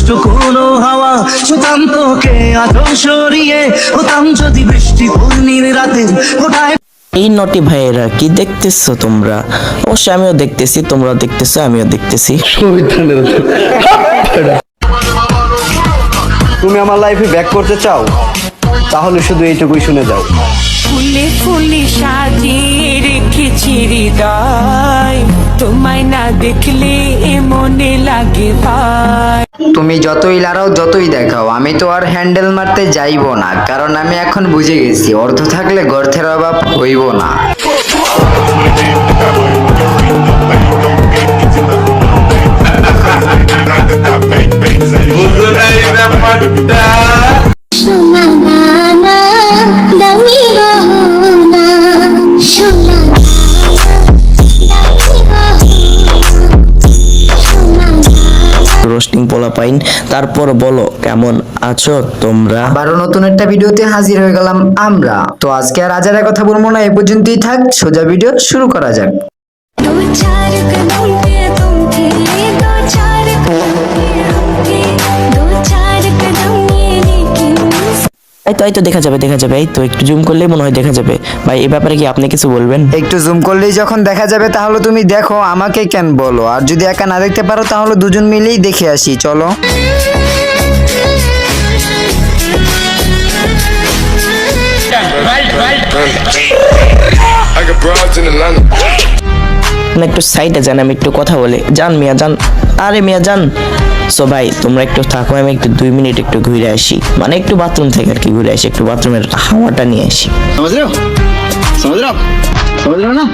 দুষ্ট কোনো হাওয়া ছুতাম তোকে আদর সরিয়ে, হতাম যদি বৃষ্টি পূর্ণির রাতে কোটায়। এই নটি ভাইয়েরা কি দেখতেছো তোমরা? অবশ্যই আমিও দেখতেছি, তোমরা দেখতেছো, আমিও দেখতেছি। তুমি আমার লাইফে ব্যাক করতে চাও, তাহলে শুধু এইটুকুই শুনে যাও। ফুলে ফুলে সাজিয়ে রেখেছি হৃদয়, তোমায় না দেখলে মনে লাগে ভাই। তুমি যতই লাড়াও যতই দেখাও, আমি তো আর হ্যান্ডেল মারতে যাইব না, কারণ আমি এখন বুঝে গেছি অর্থ থাকলে গর্থের অভাব হইব না। রোস্টিং পোলা পাইন, তারপর বলো কেমন আছো তোমরা? আবারও নতুন একটা ভিডিওতে হাজির হয়ে গেলাম আমরা। তো আজকে আর আজারের কথা বলবো না, এ পর্যন্তই থাক, সোজা ভিডিও শুরু করা যাক। दो चार कदम पे तुम थे, दो चार कदम पे हम थे, दो चार कदम ये लेकिन এই তো দেখা যাবে, এই তো একটু জুম করলে মনে হয় দেখা যাবে। ভাই এই ব্যাপারে কি আপনি কিছু বলবেন? একটু জুম করলেই যখন দেখা যাবে তাহলে তুমি দেখো, আমাকে কেন বলো? আর যদি একা না দেখতে পারো তাহলে দুজন মিলেই দেখে আসি, চলো। একটু সাইডে যান, আমি একটু কথা বলি। যান মিয়া যান, আরে মিয়া যান। সো ভাই তোমরা একটু থাকো, আমি একটু 2 মিনিট একটু ঘুরে আসি, মানে একটু বাথরুম থেকে আর কি ঘুরে আসি, একটু বাথরুমের হাওয়াটা নিয়ে আসি। समझ रहे हो ना?